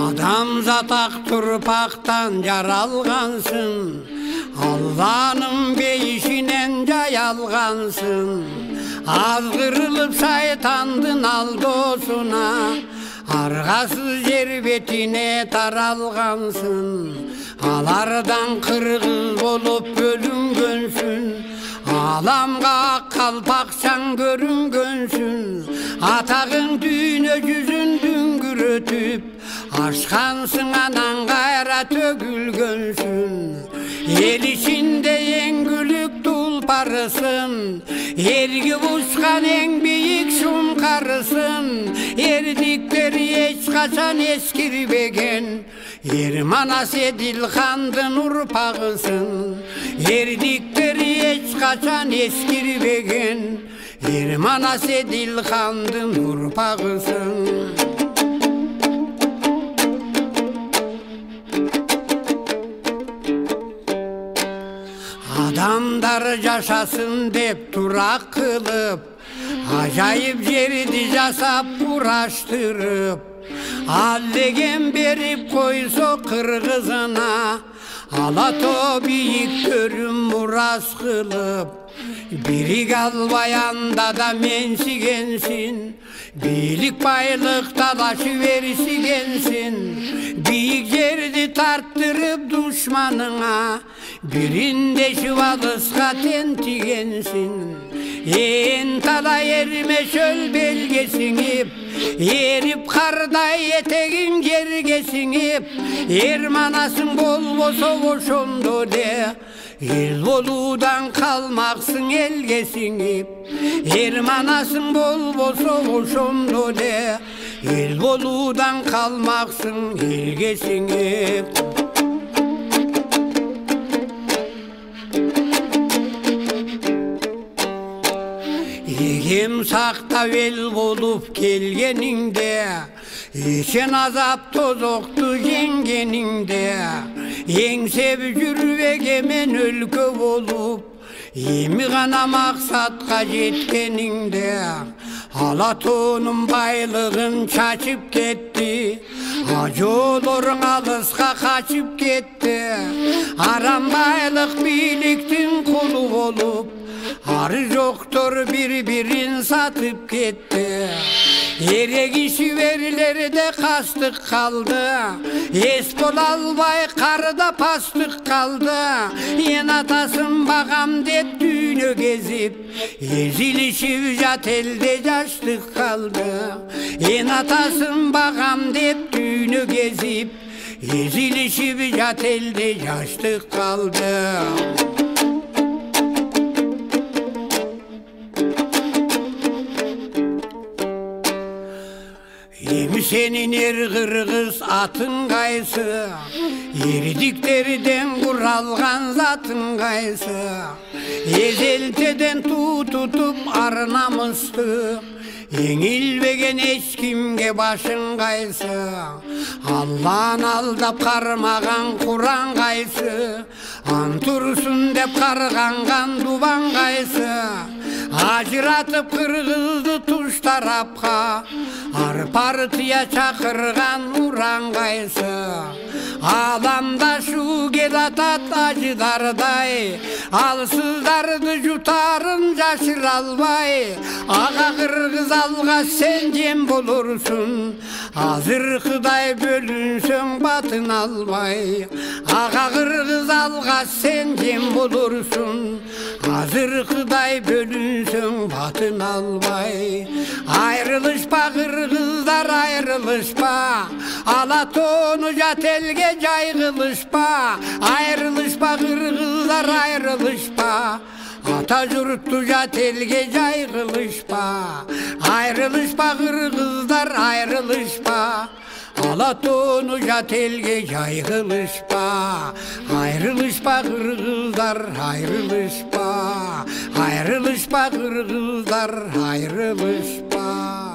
Адамзат ақ тұрпақтан жаралғансың, Алланың бейішінен жайалғансың. Азғырылып шайтандың алдосына, арғасыз жер бетіне таралғансың. Алардан қырғыз болып бөлінгенсің, аламға қалпақшаң көрінгенсің. Атағың дүйнө жүзін дүңгүрөтүп, ашқансың анан қайра төгілгенсің. Ел ішінде ең күлік тұлпарысың, ерге ұшқан ең биік шұңқарысың. Ердіктер ешқашан ескірбеген, Ерманас Еділхандың ұрпағысың. Ердіктер ешқашан ескірбеген, Ерманас Еділхандың ұрпағысың. Адамдар жашасын деп турақ қылып, ажайып жерді жасап ұраштырып, ал деген беріп қойсо қырғызына, алато биік көрім мұрас қылып. Бірік албаянда да менсігенсін, билік байлық талашы версігенсін. Биік жерді тарттырып душманыңа, бірінде шывалысқа тентігенсін. Ен талай ерме шөл белгесіңіп, еріп қардай етегін жерге сіңіп. Ерманасың болбосо ошондо де, ел болудан қалмақсың елге сіңіп. Ерманасың болбосо ошондо де, ел болудан қалмақсың елге сіңіп. Егем сақтап ел болып келгеніңде, Ешен азап тозоқты жеңгеніңде, Еңсеп жүрбегемен өлкө болып, Емі ғана мақсатқа жеткеніңде. Алатоның байлығын шашып кетті, Жолорың алысқа қачып кетті. Арам байлық биліктің құлы болып, Ары жоқтор бір-бірін сатып кетті. Ереги шүверлерде қастық қалды, ес бола албай қарда пастық қалды. Ен атасын бағам деп дүйнө кезіп, езілішіп жат елде жаштық қалды. Ен атасын бағам деп дүйнө кезіп, езілішіп жат елде жаштық қалды. Senin er kırgız atın kaysı, Erdiklerden kuralgan zatın kaysı. Ezelteden tutup arnamıştı, Yenilbegen eç kimge başın kaysı. Allah'ın aldap karmagan Kur'an kaysı, Antursun dep kargangan duban kaysı. Ajratıp kırgızdı tuş tarapka, Arpartıya çakırgan uran kaysı. Alamda şu gel atat acıdarday, Alsızdardı jutarın jaşır albay. Ağa kırgız alga sen cem bulursun, Hazır kıday bölünsün batın albay. Ağa kırgız alga sen cem bulursun, Hazır kıday bölünsün batın albay. Ayrılışpa kırgızlar ayrılışpa, Alatonu jat elge caygılışpa. Ayrılışpa kırgızlar ayrılışpa, Ata jurttu jat elge caygılışpa. Ayrılışpa kırgızlar ayrılışpa, Alatonu jat elge caygılışpa. Ayrılışpa kırgızlar ayrılışpa, Ayrılışpa kırgızlar ayrılışpa.